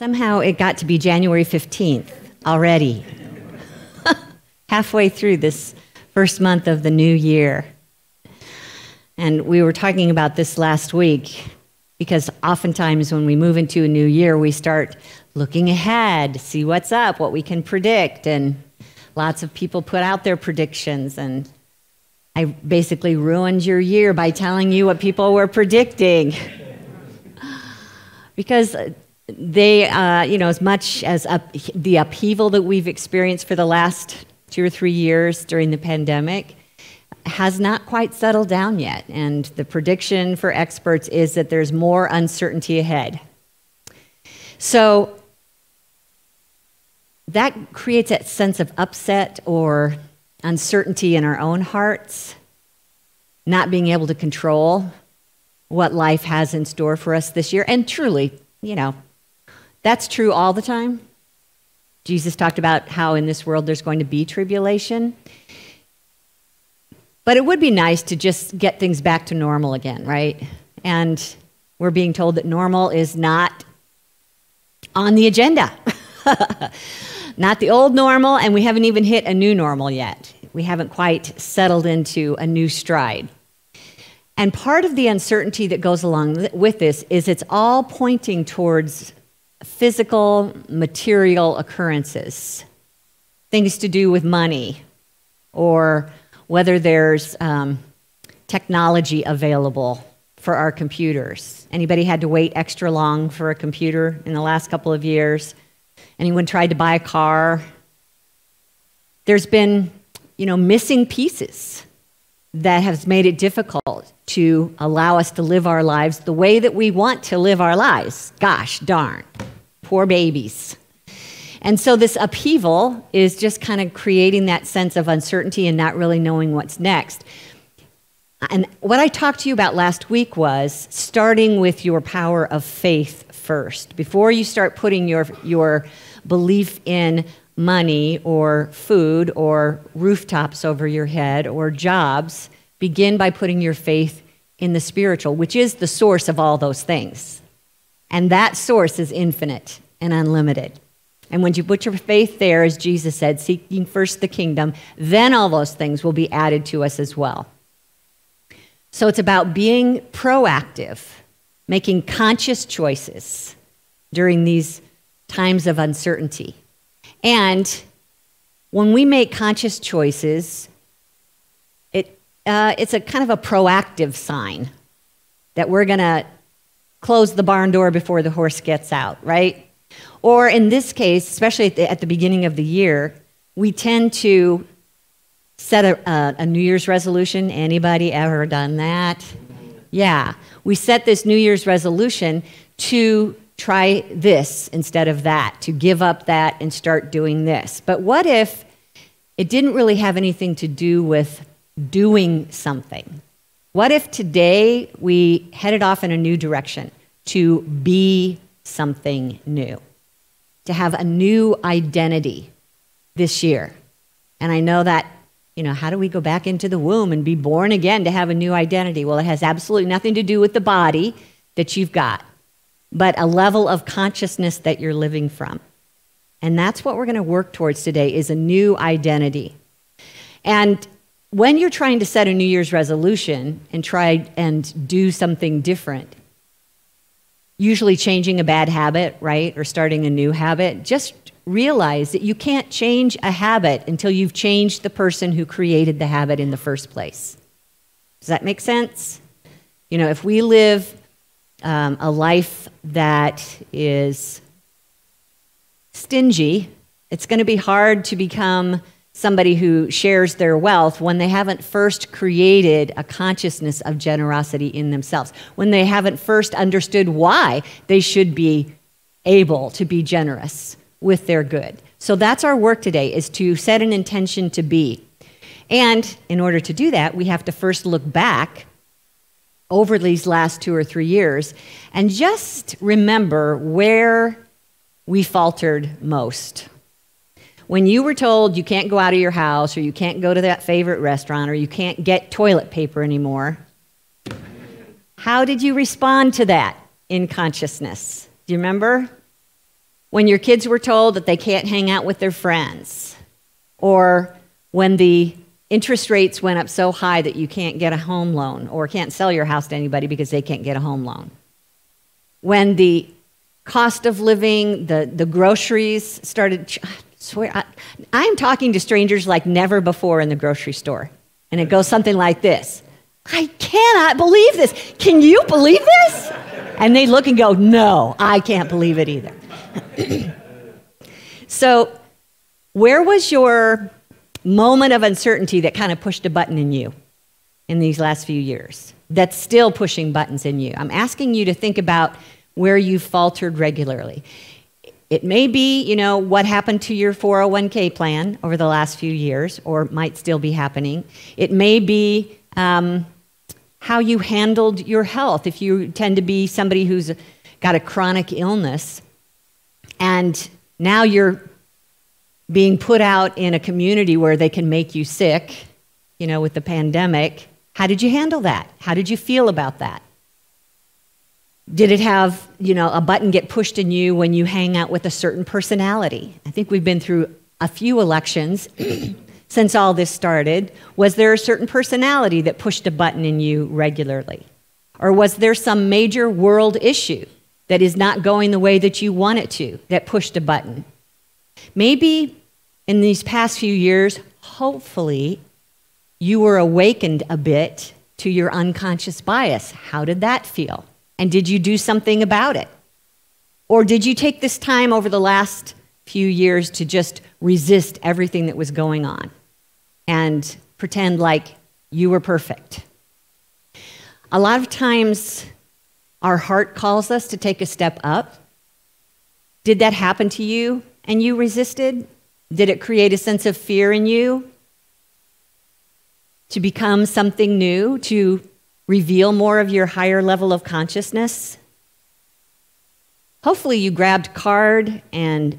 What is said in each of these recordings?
Somehow it got to be January 15th already, halfway through this first month of the new year. And we were talking about this last week because oftentimes when we move into a new year, we start looking ahead, see what's up, what we can predict, and lots of people put out their predictions, and I basically ruined your year by telling you what people were predicting. Because they, as much as the upheaval that we've experienced for the last 2 or 3 years during the pandemic has not quite settled down yet. And the prediction for experts is that there's more uncertainty ahead. So that creates that sense of upset or uncertainty in our own hearts, not being able to control what life has in store for us this year. And truly, that's true all the time. Jesus talked about how in this world there's going to be tribulation. But it would be nice to just get things back to normal again, right? And we're being told that normal is not on the agenda. Not the old normal, and we haven't even hit a new normal yet. We haven't quite settled into a new stride. And part of the uncertainty that goes along with this is it's all pointing towards physical, material occurrences, things to do with money, or whether there's technology available for our computers. Anybody had to wait extra long for a computer in the last couple of years? Anyone tried to buy a car? There's been, missing pieces that has made it difficult to allow us to live our lives the way that we want to live our lives. Gosh darn, poor babies. And so this upheaval is just kind of creating that sense of uncertainty and not really knowing what's next. And what I talked to you about last week was starting with your power of faith first. Before you start putting your belief in money or food or rooftops over your head or jobs, begin by putting your faith in the spiritual, which is the source of all those things. And that source is infinite and unlimited. And when you put your faith there, as Jesus said, seeking first the kingdom, then all those things will be added to us as well. So it's about being proactive, making conscious choices during these times of uncertainty. And when we make conscious choices, it's a kind of a proactive sign that we're going to close the barn door before the horse gets out, right? Or in this case, especially at the beginning of the year, we tend to set a New Year's resolution. Anybody ever done that? Yeah. We set this New Year's resolution to try this instead of that, to give up that and start doing this. But what if it didn't really have anything to do with doing something? What if today we headed off in a new direction to be something new, to have a new identity this year? And I know that, how do we go back into the womb and be born again to have a new identity? Well, it has absolutely nothing to do with the body that you've got, but a level of consciousness that you're living from. And that's what we're going to work towards today, is a new identity. And when you're trying to set a New Year's resolution and try and do something different, usually changing a bad habit, right, or starting a new habit, just realize that you can't change a habit until you've changed the person who created the habit in the first place. Does that make sense? If we live a life that is stingy, it's going to be hard to become somebody who shares their wealth when they haven't first created a consciousness of generosity in themselves, when they haven't first understood why they should be able to be generous with their good. So that's our work today, is to set an intention to be. And in order to do that, we have to first look back over these last 2 or 3 years and just remember where we faltered most. When you were told you can't go out of your house, or you can't go to that favorite restaurant, or you can't get toilet paper anymore, how did you respond to that in consciousness? Do you remember? When your kids were told that they can't hang out with their friends, or when the interest rates went up so high that you can't get a home loan or can't sell your house to anybody because they can't get a home loan. When the cost of living, the groceries started, I'm talking to strangers like never before in the grocery store. And it goes something like this. I cannot believe this. Can you believe this? And they look and go, no, I can't believe it either. So where was your moment of uncertainty that kind of pushed a button in you in these last few years that's still pushing buttons in you? I'm asking you to think about where you faltered regularly. It may be, what happened to your 401k plan over the last few years, or might still be happening. It may be how you handled your health. If you tend to be somebody who's got a chronic illness, and now you're being put out in a community where they can make you sick, with the pandemic, how did you handle that? How did you feel about that? Did it have, a button get pushed in you when you hang out with a certain personality? I think we've been through a few elections since all this started. Was there a certain personality that pushed a button in you regularly? Or was there some major world issue that is not going the way that you want it to, that pushed a button? Maybe in these past few years, hopefully, you were awakened a bit to your unconscious bias. How did that feel? And did you do something about it? Or did you take this time over the last few years to just resist everything that was going on and pretend like you were perfect? A lot of times, our heart calls us to take a step up. Did that happen to you and you resisted? Did it create a sense of fear in you to become something new, to reveal more of your higher level of consciousness? Hopefully you grabbed card and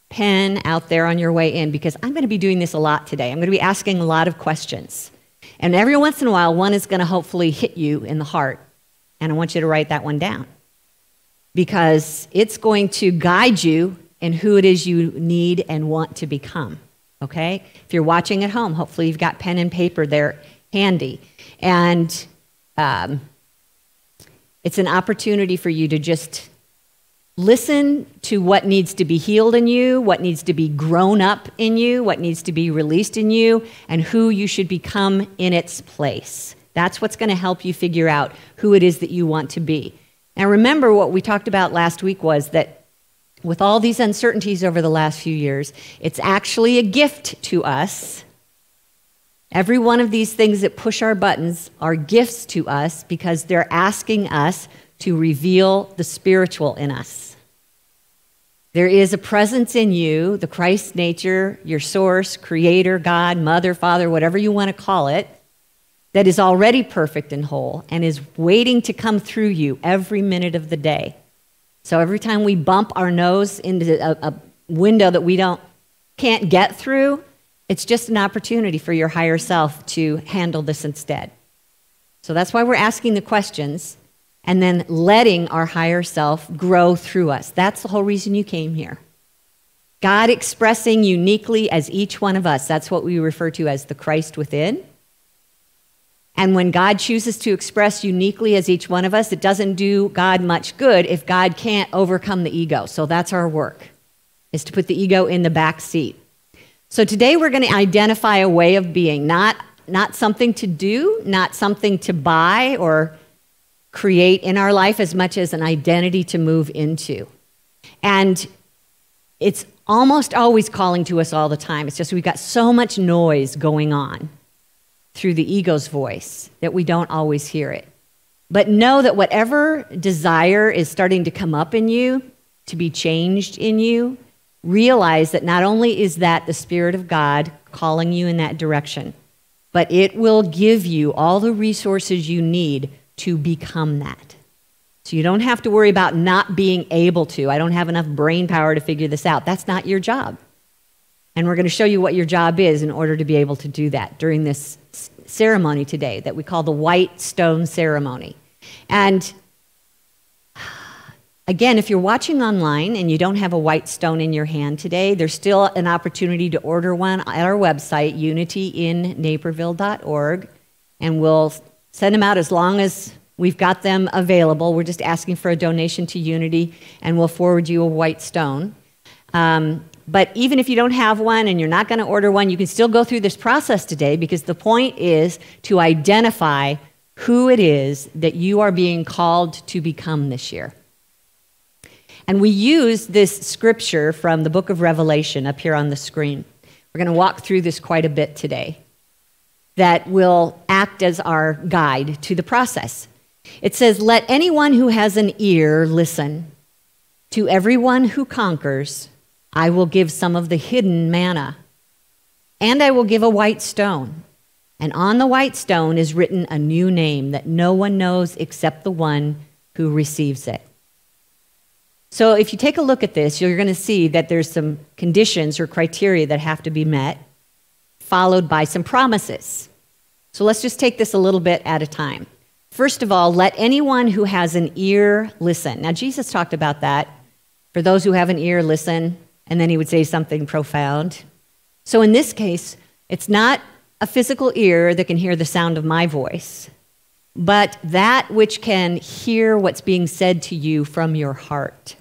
pen out there on your way in, because I'm going to be doing this a lot today. I'm going to be asking a lot of questions. And every once in a while, one is going to hopefully hit you in the heart. And I want you to write that one down, because it's going to guide you in who it is you need and want to become, okay? If you're watching at home, hopefully you've got pen and paper there handy. And it's an opportunity for you to just listen to what needs to be healed in you, what needs to be grown up in you, what needs to be released in you, and who you should become in its place. That's what's going to help you figure out who it is that you want to be. Now remember, what we talked about last week was that with all these uncertainties over the last few years, it's actually a gift to us. Every one of these things that push our buttons are gifts to us, because they're asking us to reveal the spiritual in us. There is a presence in you, the Christ nature, your source, creator, God, mother, father, whatever you want to call it, that is already perfect and whole and is waiting to come through you every minute of the day. So every time we bump our nose into a window that we can't get through, it's just an opportunity for your higher self to handle this instead. So that's why we're asking the questions and then letting our higher self grow through us. That's the whole reason you came here. God expressing uniquely as each one of us. That's what we refer to as the Christ within. And when God chooses to express uniquely as each one of us, it doesn't do God much good if God can't overcome the ego. So that's our work, is to put the ego in the back seat. So today we're going to identify a way of being, not something to do, not something to buy or create in our life, as much as an identity to move into. And it's almost always calling to us all the time. It's just we've got so much noise going on through the ego's voice that we don't always hear it. But know that whatever desire is starting to come up in you, to be changed in you, realize that not only is that the Spirit of God calling you in that direction, but it will give you all the resources you need to become that. So you don't have to worry about not being able to. I don't have enough brain power to figure this out. That's not your job. And we're going to show you what your job is in order to be able to do that during this ceremony today that we call the White Stone Ceremony. And Again, if you're watching online and you don't have a white stone in your hand today, there's still an opportunity to order one at our website, unityinnaperville.org, and we'll send them out as long as we've got them available. We're just asking for a donation to Unity, and we'll forward you a white stone. But even if you don't have one and you're not going to order one, you can still go through this process today, because the point is to identify who it is that you are being called to become this year. And we use this scripture from the book of Revelation up here on the screen. We're going to walk through this quite a bit today that will act as our guide to the process. It says, "Let anyone who has an ear listen. To everyone who conquers, I will give some of the hidden manna, and I will give a white stone. And on the white stone is written a new name that no one knows except the one who receives it." So if you take a look at this, you're going to see that there's some conditions or criteria that have to be met, followed by some promises. So let's just take this a little bit at a time. First of all, let anyone who has an ear listen. Now, Jesus talked about that. For those who have an ear, listen, and then he would say something profound. So in this case, it's not a physical ear that can hear the sound of my voice, but that which can hear what's being said to you from your heart.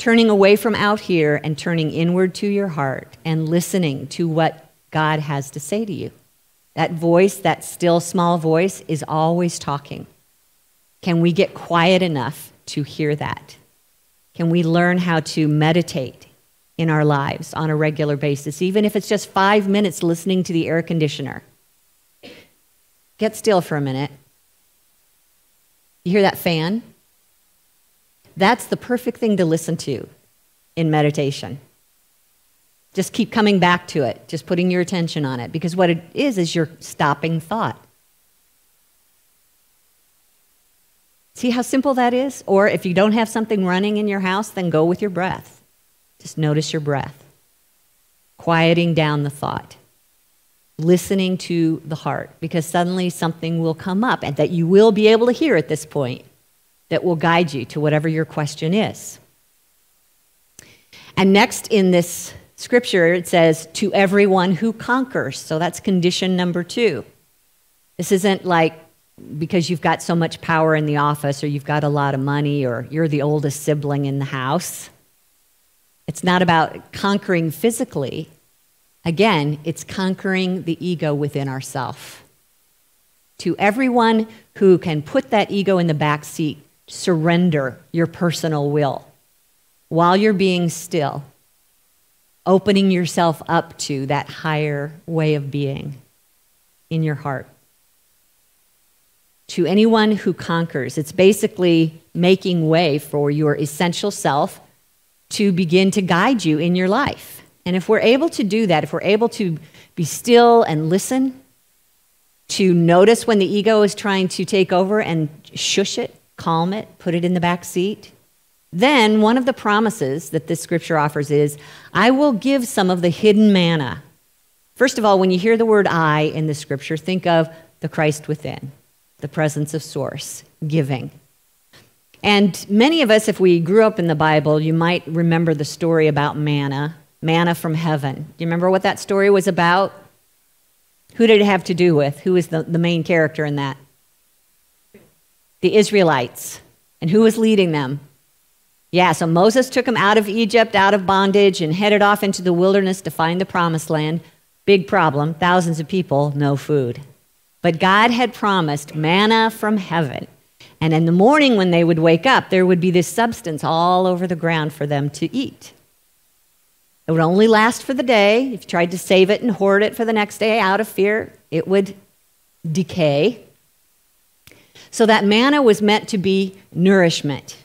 Turning away from out here and turning inward to your heart and listening to what God has to say to you. That voice, that still small voice, is always talking. Can we get quiet enough to hear that? Can we learn how to meditate in our lives on a regular basis, even if it's just 5 minutes listening to the air conditioner? Get still for a minute. You hear that fan? That's the perfect thing to listen to in meditation. Just keep coming back to it, just putting your attention on it, because what it is you're stopping thought. See how simple that is? Or if you don't have something running in your house, then go with your breath. Just notice your breath. Quieting down the thought. Listening to the heart, because suddenly something will come up and that you will be able to hear at this point that will guide you to whatever your question is. And next in this scripture, it says, to everyone who conquers. So that's condition number 2. This isn't like because you've got so much power in the office, or you've got a lot of money, or you're the oldest sibling in the house. It's not about conquering physically. Again, it's conquering the ego within ourselves. To everyone who can put that ego in the back seat, surrender your personal will while you're being still, opening yourself up to that higher way of being in your heart. To anyone who conquers, it's basically making way for your essential self to begin to guide you in your life. And if we're able to do that, if we're able to be still and listen, to notice when the ego is trying to take over and shush it, calm it, put it in the back seat, then one of the promises that this scripture offers is, I will give some of the hidden manna. First of all, when you hear the word I in the scripture, think of the Christ within, the presence of source, giving. And many of us, if we grew up in the Bible, you might remember the story about manna from heaven. Do you remember what that story was about? Who did it have to do with? Who was the main character in that? The Israelites. And who was leading them? Yeah, so Moses took them out of Egypt, out of bondage, and headed off into the wilderness to find the promised land. Big problem, thousands of people, no food. But God had promised manna from heaven. And in the morning when they would wake up, there would be this substance all over the ground for them to eat. It would only last for the day. If you tried to save it and hoard it for the next day out of fear, it would decay. So that manna was meant to be nourishment.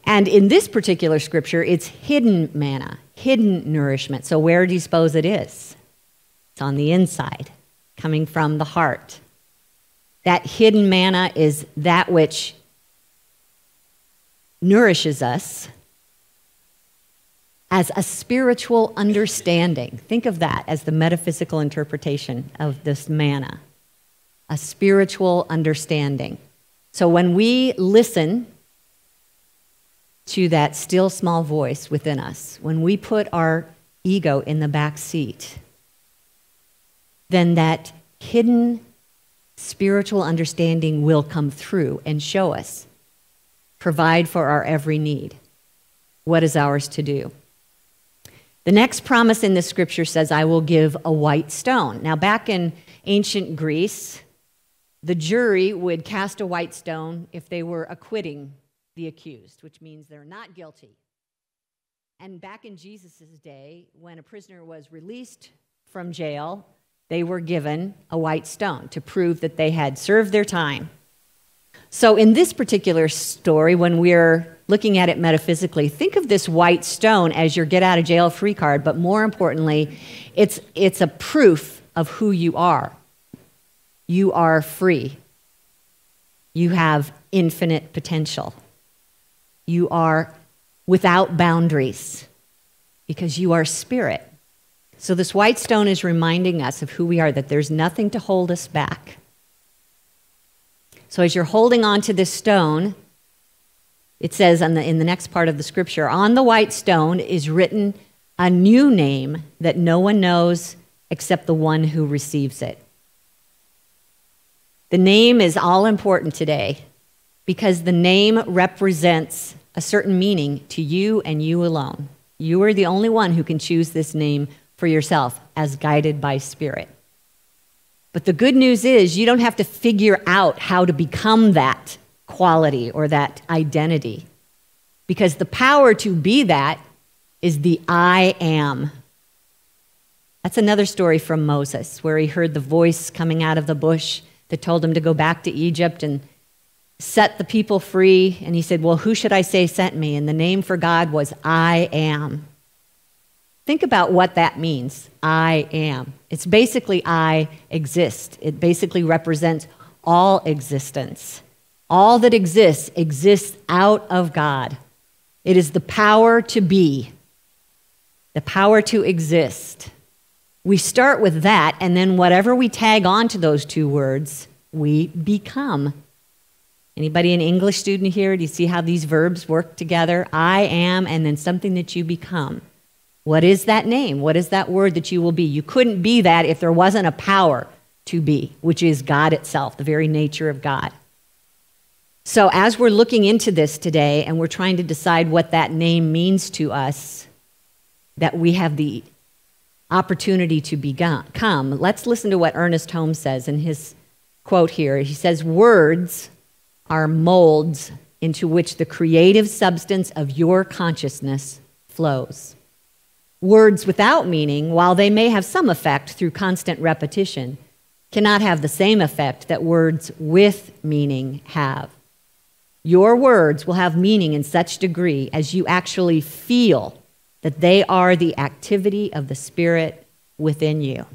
And in this particular scripture, it's hidden manna, hidden nourishment. So where do you suppose it is? It's on the inside, coming from the heart. That hidden manna is that which nourishes us as a spiritual understanding. Think of that as the metaphysical interpretation of this manna, a spiritual understanding. So when we listen to that still small voice within us, when we put our ego in the back seat, then that hidden spiritual understanding will come through and show us, provide for our every need. What is ours to do? The next promise in the scripture says, I will give a white stone. Now, back in ancient Greece, the jury would cast a white stone if they were acquitting the accused, which means they're not guilty. And back in Jesus' day, when a prisoner was released from jail, they were given a white stone to prove that they had served their time. So in this particular story, when we're looking at it metaphysically, think of this white stone as your get out of jail free card, but more importantly, it's a proof of who you are. You are free. You have infinite potential. You are without boundaries because you are spirit. So this white stone is reminding us of who we are, that there's nothing to hold us back. So as you're holding on to this stone, it says in the next part of the scripture, on the white stone is written a new name that no one knows except the one who receives it. The name is all important today because the name represents a certain meaning to you and you alone. You are the only one who can choose this name for yourself as guided by Spirit. But the good news is you don't have to figure out how to become that quality or that identity, because the power to be that is the I am. That's another story from Moses, where he heard the voice coming out of the bush that told him to go back to Egypt and set the people free. And he said, well, who should I say sent me? And the name for God was I am. Think about what that means, I am. It's basically I exist. It basically represents all existence. All that exists out of God. It is the power to be, the power to exist. We start with that, and then whatever we tag on to those two words, we become. Anybody an English student here? Do you see how these verbs work together? I am, and then something that you become. What is that name? What is that word that you will be? You couldn't be that if there wasn't a power to be, which is God itself, the very nature of God. So as we're looking into this today and we're trying to decide what that name means to us, that we have the opportunity to become, let's listen to what Ernest Holmes says in his quote here. He says, words are molds into which the creative substance of your consciousness flows. Words without meaning, while they may have some effect through constant repetition, cannot have the same effect that words with meaning have. Your words will have meaning in such degree as you actually feel that they are the activity of the Spirit within you.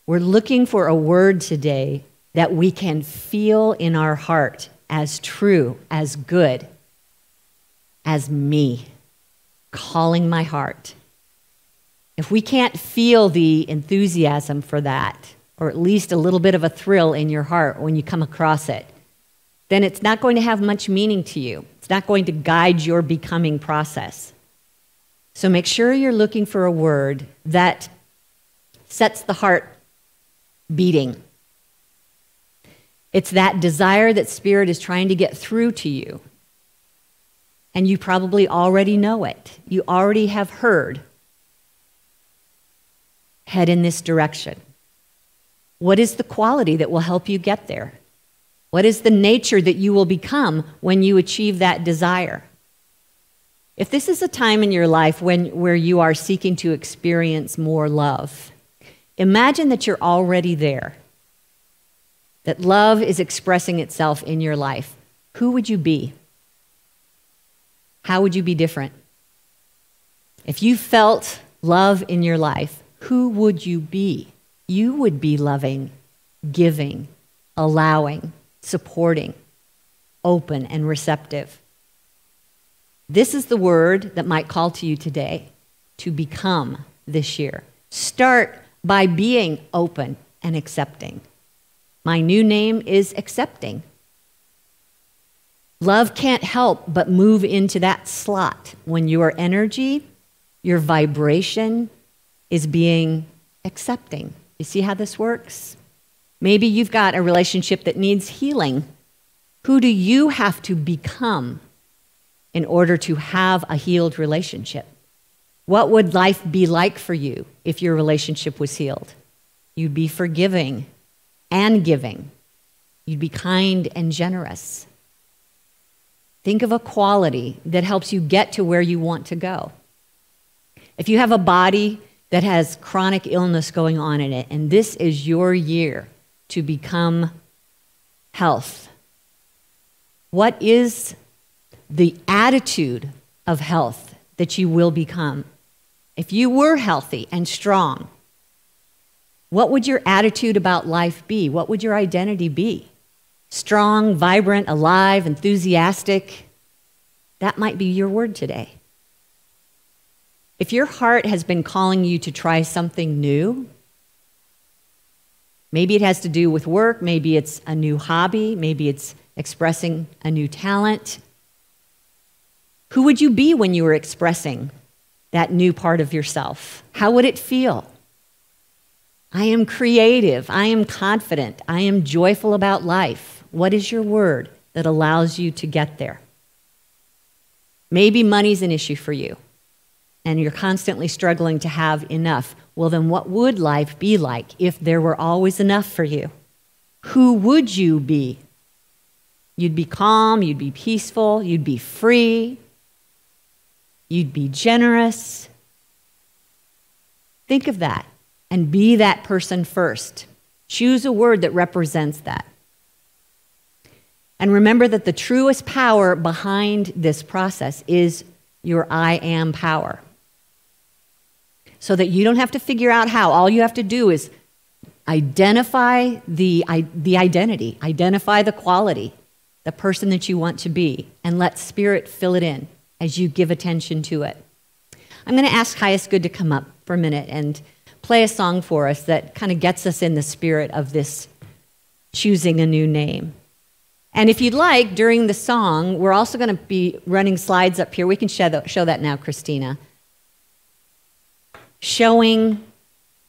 We're looking for a word today that we can feel in our heart as true, as good, as me, calling my heart. If we can't feel the enthusiasm for that, or at least a little bit of a thrill in your heart when you come across it, then it's not going to have much meaning to you. It's not going to guide your becoming process. So make sure you're looking for a word that sets the heart beating. It's that desire that Spirit is trying to get through to you. And you probably already know it. You already have heard. Head in this direction. What is the quality that will help you get there? What is the nature that you will become when you achieve that desire? If this is a time in your life where you are seeking to experience more love, imagine that you're already there, that love is expressing itself in your life. Who would you be? How would you be different? If you felt love in your life, who would you be? You would be loving, giving, allowing, supporting, open, and receptive. This is the word that might call to you today, to become this year. Start by being open and accepting. My new name is accepting. Love can't help but move into that slot when your energy, your vibration is being accepting. You see how this works? Maybe you've got a relationship that needs healing. Who do you have to become in order to have a healed relationship? What would life be like for you if your relationship was healed? You'd be forgiving and giving. You'd be kind and generous. Think of a quality that helps you get to where you want to go. If you have a body that has chronic illness going on in it, and this is your year to become health, what is the attitude of health that you will become? If you were healthy and strong, what would your attitude about life be? What would your identity be? Strong, vibrant, alive, enthusiastic. That might be your word today. If your heart has been calling you to try something new, maybe it has to do with work, maybe it's a new hobby, maybe it's expressing a new talent. Who would you be when you were expressing that new part of yourself? How would it feel? I am creative, I am confident, I am joyful about life. What is your word that allows you to get there? Maybe money's an issue for you, and you're constantly struggling to have enough. Well, then what would life be like if there were always enough for you? Who would you be? You'd be calm, you'd be peaceful, you'd be free, you'd be generous. Think of that and be that person first. Choose a word that represents that. And remember that the truest power behind this process is your I am power. So that you don't have to figure out how. All you have to do is identify the identity, identify the quality, the person that you want to be, and let Spirit fill it in as you give attention to it. I'm going to ask Highest Good to come up for a minute and play a song for us that kind of gets us in the spirit of this choosing a new name. And if you'd like, during the song, we're also going to be running slides up here. We can show that now, Christina. Showing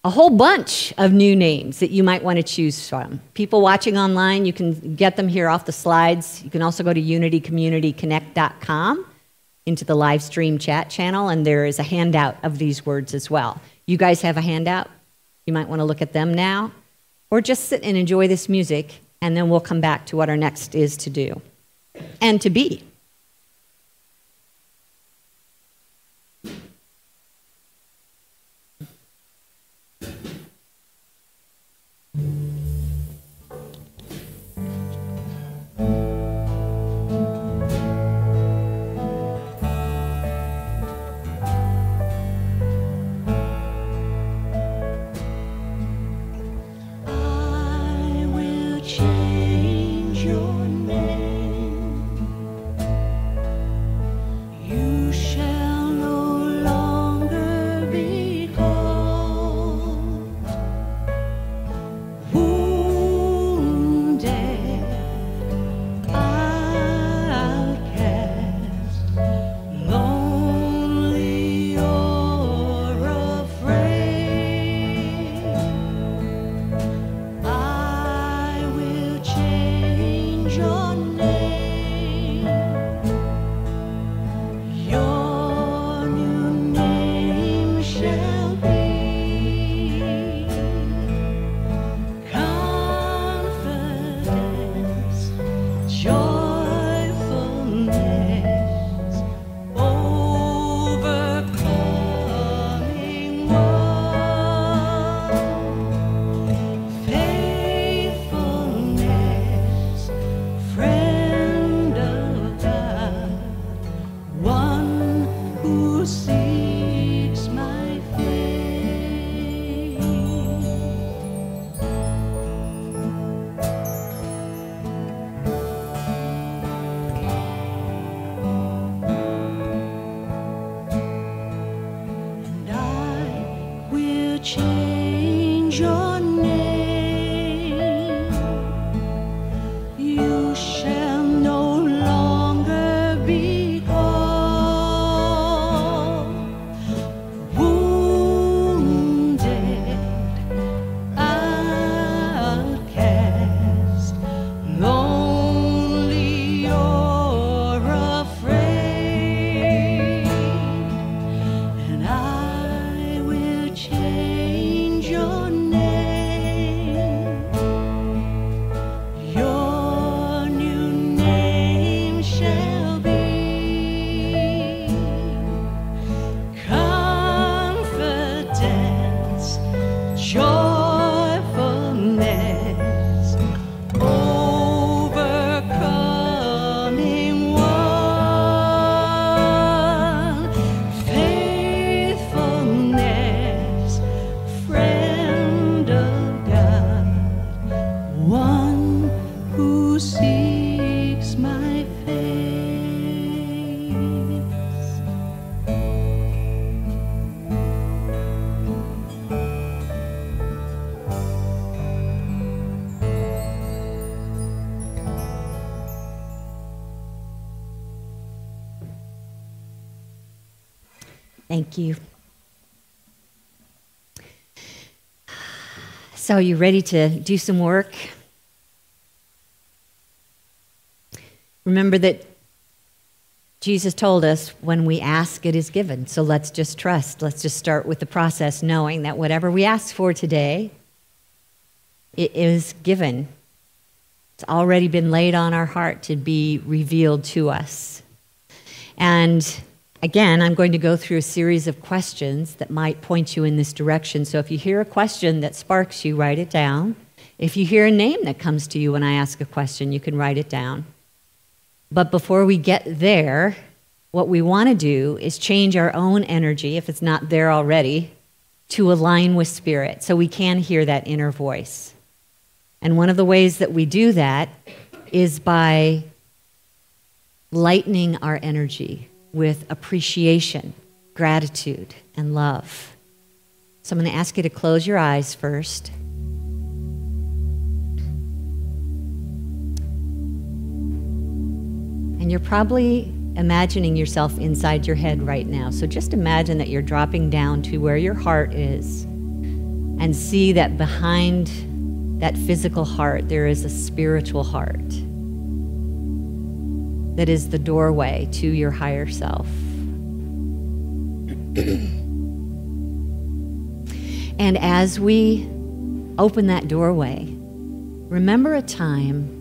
a whole bunch of new names that you might want to choose from. People watching online, you can get them here off the slides. You can also go to unitycommunityconnect.com into the live stream chat channel, and there is a handout of these words as well. You guys have a handout? You might want to look at them now. Or just sit and enjoy this music, and then we'll come back to what our next is to do and to be. Change your name. You shall no longer Thank you. So, you ready to do some work? Remember that Jesus told us when we ask, it is given. So let's just trust. Let's just start with the process, knowing that whatever we ask for today, it is given. It's already been laid on our heart to be revealed to us. And again, I'm going to go through a series of questions that might point you in this direction. So if you hear a question that sparks you, write it down. If you hear a name that comes to you when I ask a question, you can write it down. But before we get there, what we want to do is change our own energy, if it's not there already, to align with Spirit so we can hear that inner voice. And one of the ways that we do that is by lightening our energy with appreciation, gratitude, and love. So I'm going to ask you to close your eyes first. And you're probably imagining yourself inside your head right now. So just imagine that you're dropping down to where your heart is and see that behind that physical heart, there is a spiritual heart that is the doorway to your higher self. And as we open that doorway, remember a time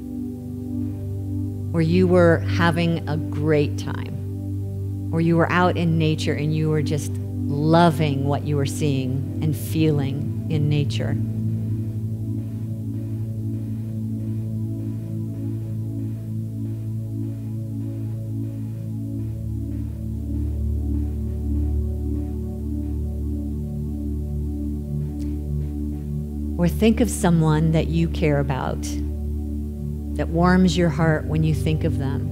where you were having a great time, or you were out in nature and you were just loving what you were seeing and feeling in nature. Or think of someone that you care about, that warms your heart when you think of them.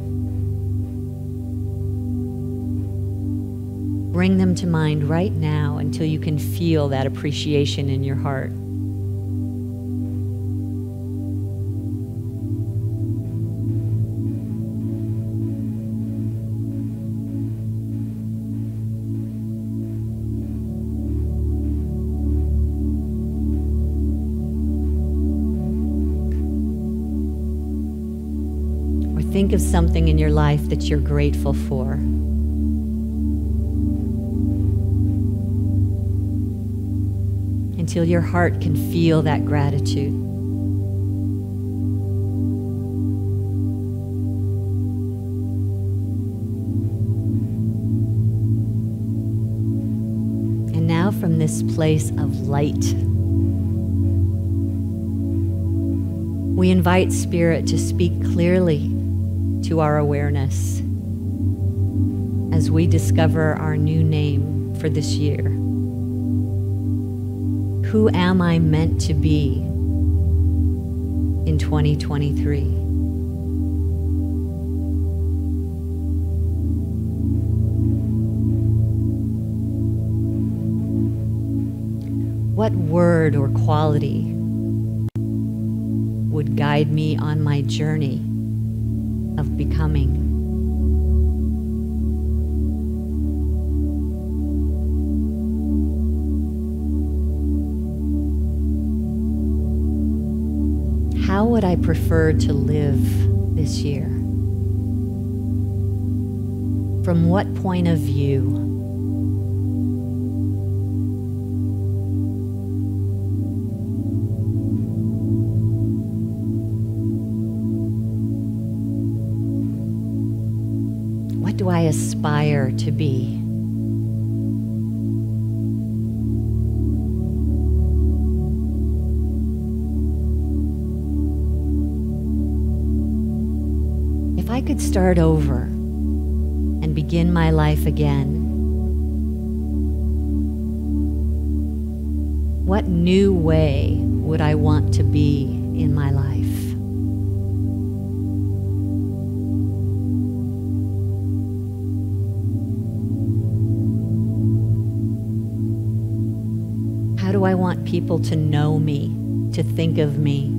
Bring them to mind right now until you can feel that appreciation in your heart. Think of something in your life that you're grateful for. Until your heart can feel that gratitude. And now from this place of light, we invite Spirit to speak clearly to our awareness as we discover our new name for this year. Who am I meant to be in 2023? What word or quality would guide me on my journey of becoming? How would I prefer to live this year? From what point of view? What do I aspire to be? If I could start over and begin my life again, what new way would I want to be in my life? How do I want people to know me, to think of me?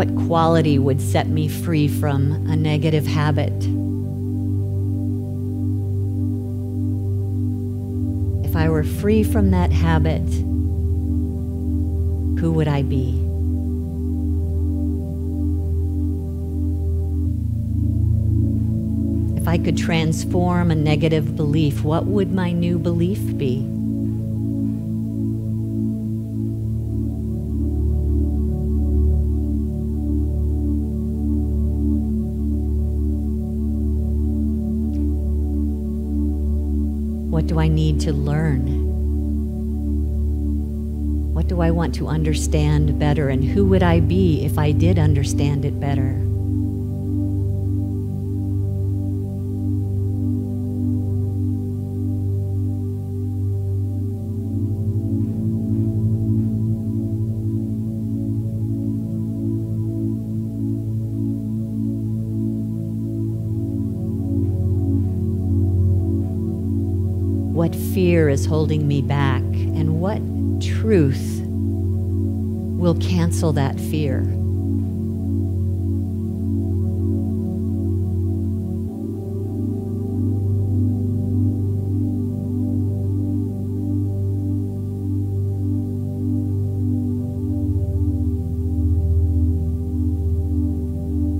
What quality would set me free from a negative habit? If I were free from that habit, who would I be? If I could transform a negative belief, what would my new belief be? What do I need to learn? What do I want to understand better? And who would I be if I did understand it better? What fear is holding me back, and what truth will cancel that fear?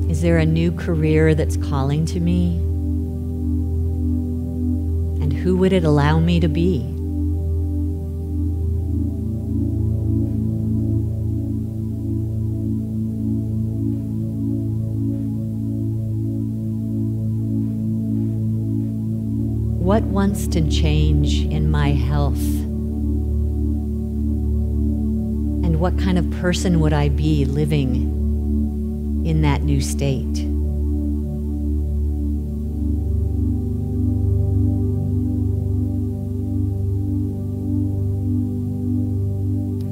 Is there a new career that's calling to me? Who would it allow me to be? What wants to change in my health? And what kind of person would I be living in that new state?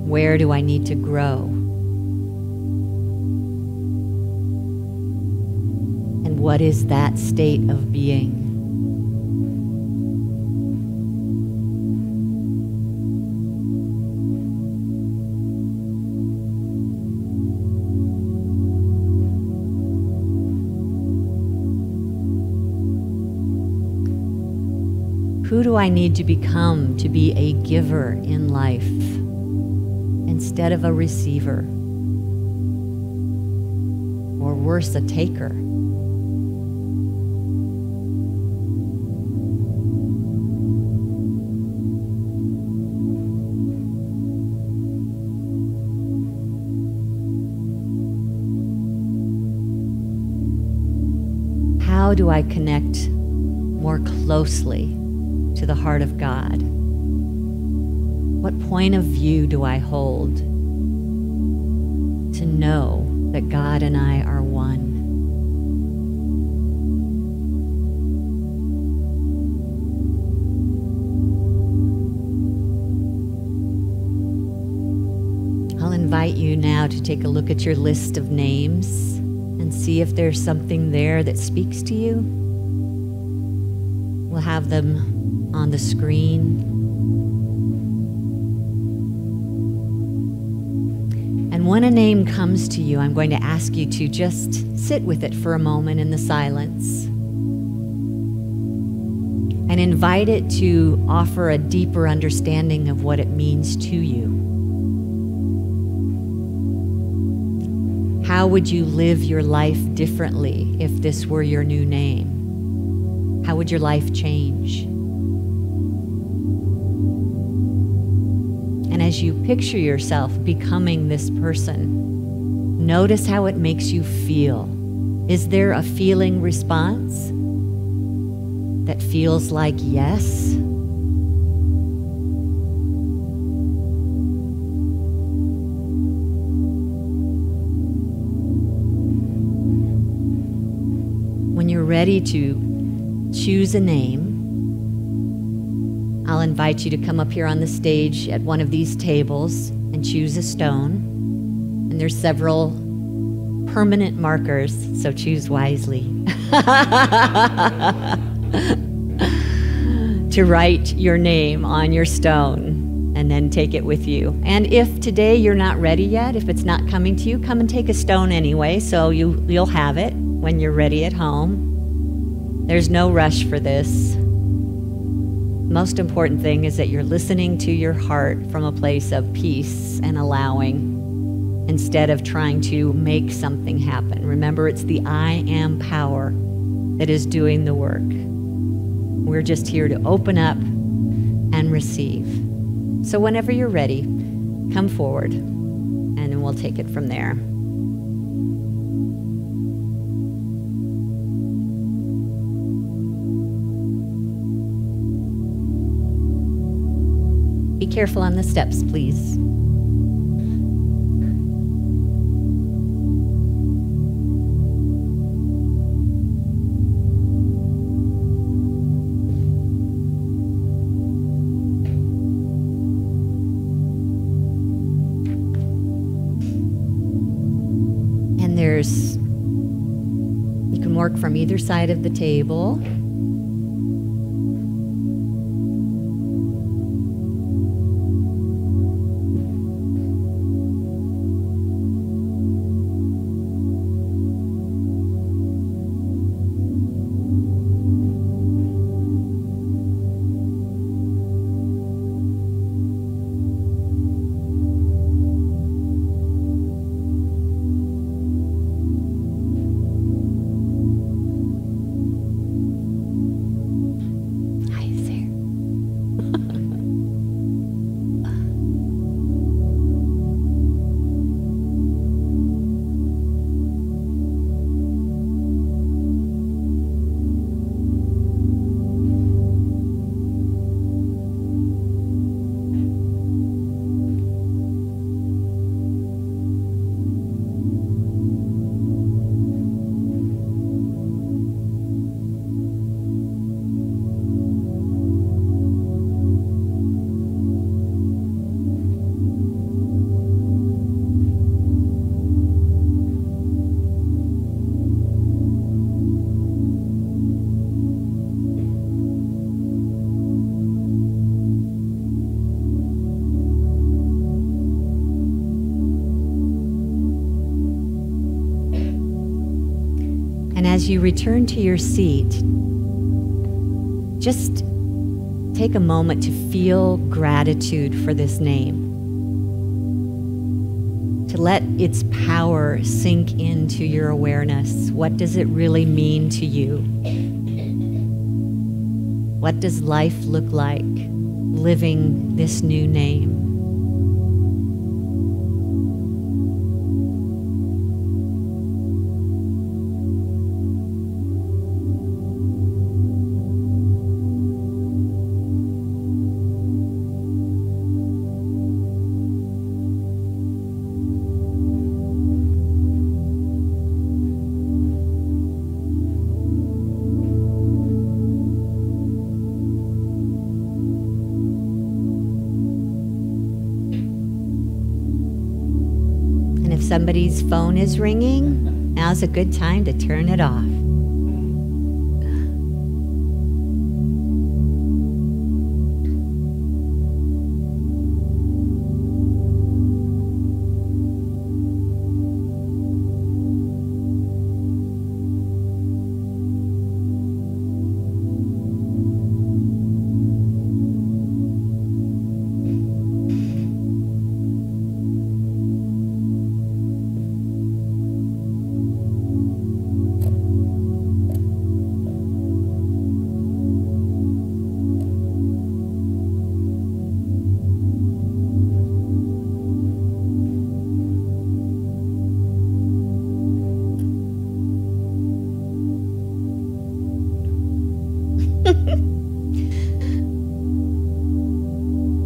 Where do I need to grow? And what is that state of being? Who do I need to become to be a giver in life instead of a receiver? Or worse, a taker? How do I connect more closely to the heart of God? What point of view do I hold to know that God and I are one? I'll invite you now to take a look at your list of names and see if there's something there that speaks to you. We'll have them on the screen. And when a name comes to you, I'm going to ask you to just sit with it for a moment in the silence and invite it to offer a deeper understanding of what it means to you. How would you live your life differently if this were your new name? How would your life change? And as you picture yourself becoming this person, notice how it makes you feel. Is there a feeling response that feels like yes? When you're ready to choose a name, I'll invite you to come up here on the stage at one of these tables and choose a stone. And there's several permanent markers, so choose wisely. To write your name on your stone. and then take it with you. And if today you're not ready yet, if it's not coming to you, come and take a stone anyway, so you'll have it when you're ready at home. There's no rush for this. Most important thing is that you're listening to your heart from a place of peace and allowing, instead of trying to make something happen. Remember, it's the I am power that is doing the work. We're just here to open up and receive. So whenever you're ready, come forward, and then we'll take it from there. Be careful on the steps, please. You can work from either side of the table. And as you return to your seat, just take a moment to feel gratitude for this name, to let its power sink into your awareness. What does it really mean to you? What does life look like living this new name? If somebody's phone is ringing, now's a good time to turn it off.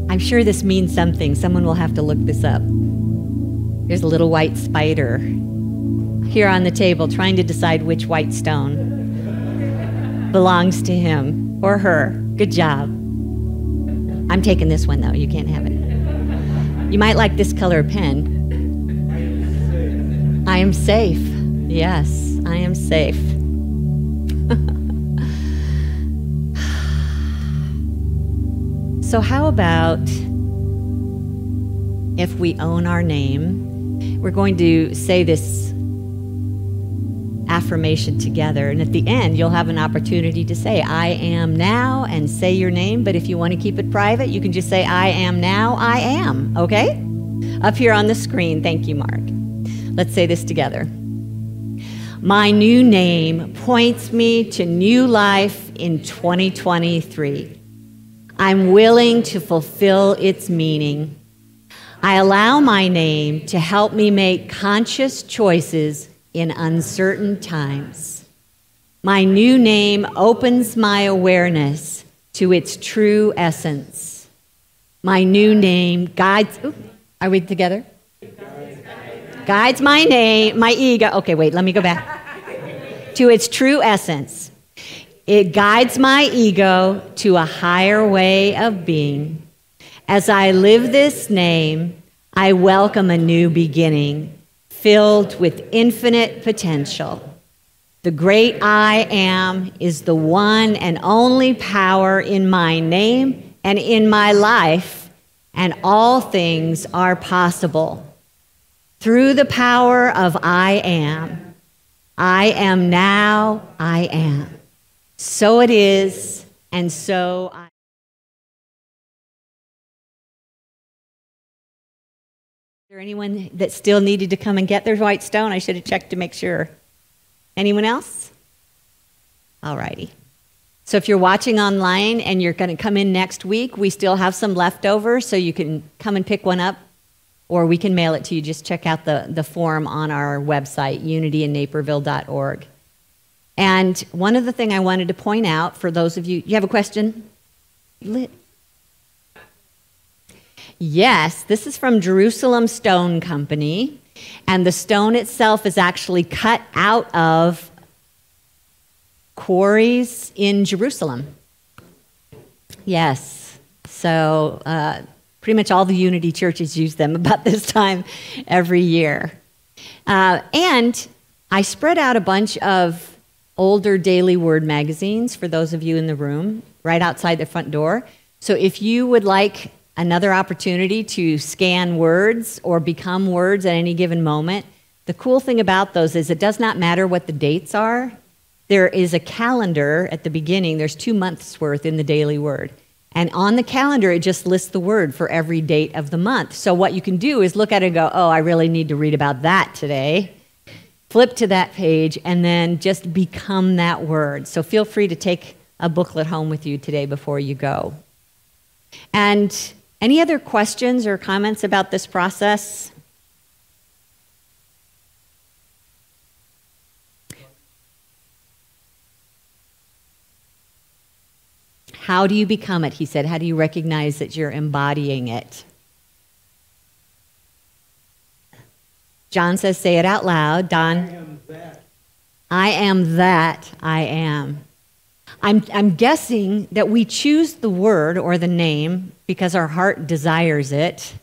I'm sure this means something. Someone will have to look this up. There's a little white spider here on the table trying to decide which white stone belongs to him or her. Good job. I'm taking this one, though. You can't have it. You might like this color pen. I am safe. Yes, I am safe. So how about if we own our name. We're going to say this affirmation together, and at the end you'll have an opportunity to say I am now and say your name. But if you want to keep it private, you can just say I am now, I am. Okay? Up here on the screen. Thank you, Mark. Let's say this together. My new name points me to new life in 2023. I'm willing to fulfill its meaning. I allow my name to help me make conscious choices in uncertain times. My new name opens my awareness to its true essence. My new name guides, are we together? Guides my name, my ego. Okay, wait, let me go back. To its true essence. It guides my ego to a higher way of being. As I live this name, I welcome a new beginning filled with infinite potential. The great I am is the one and only power in my name and in my life, and all things are possible. Through the power of I am now, I am. So it is, and so I. Is there anyone that still needed to come and get their white stone? I should have checked to make sure. Anyone else? All righty. So if you're watching online and you're going to come in next week, we still have some left over, so you can come and pick one up, or we can mail it to you. Just check out the form on our website, unityinnaperville.org. And one other thing I wanted to point out for those of you, you have a question? Yes, this is from Jerusalem Stone Company, and the stone itself is actually cut out of quarries in Jerusalem. Yes, so pretty much all the Unity churches use them about this time every year. And I spread out a bunch of older Daily Word magazines for those of you in the room right outside the front door. So if you would like another opportunity to scan words or become words at any given moment, the cool thing about those is it does not matter what the dates are. There is a calendar at the beginning. There's 2 months worth in the Daily Word. And on the calendar, it just lists the word for every date of the month. So what you can do is look at it and go, oh, I really need to read about that today. Flip to that page and then just become that word. So feel free to take a booklet home with you today before you go. And any other questions or comments about this process? How do you become it? He said, how do you recognize that you're embodying it? John says, say it out loud. Don? I am that. I am that I am. I'm guessing that we choose the word or the name because our heart desires it.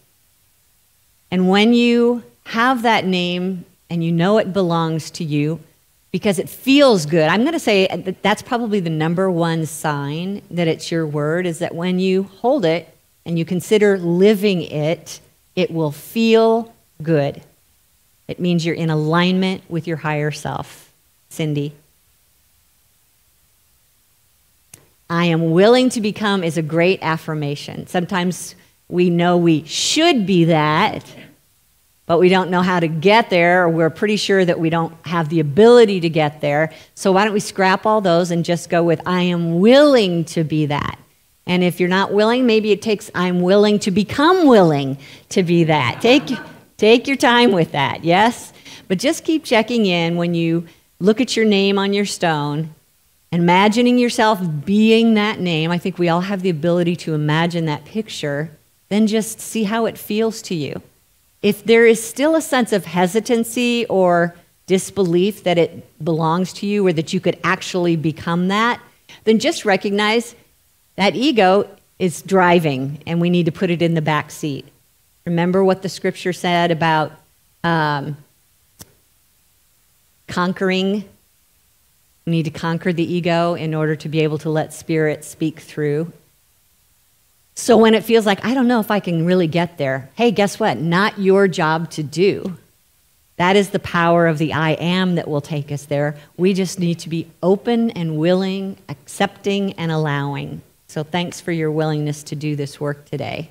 And when you have that name and you know it belongs to you because it feels good, I'm going to say that that's probably the number one sign that it's your word, is that when you hold it and you consider living it, it will feel good. It means you're in alignment with your higher self. Cindy? I am willing to become is a great affirmation. Sometimes we know we should be that, but we don't know how to get there, or we're pretty sure that we don't have the ability to get there. So why don't we scrap all those and just go with I am willing to be that. And if you're not willing, maybe it takes I'm willing to become willing to be that. Take your time with that, yes? But just keep checking in when you look at your name on your stone, imagining yourself being that name. I think we all have the ability to imagine that picture. Then just see how it feels to you. If there is still a sense of hesitancy or disbelief that it belongs to you or that you could actually become that, then just recognize that ego is driving and we need to put it in the back seat. Remember what the scripture said about conquering. We need to conquer the ego in order to be able to let spirit speak through. So when it feels like, I don't know if I can really get there, hey, guess what? Not your job to do. That is the power of the I am that will take us there. We just need to be open and willing, accepting and allowing. So thanks for your willingness to do this work today.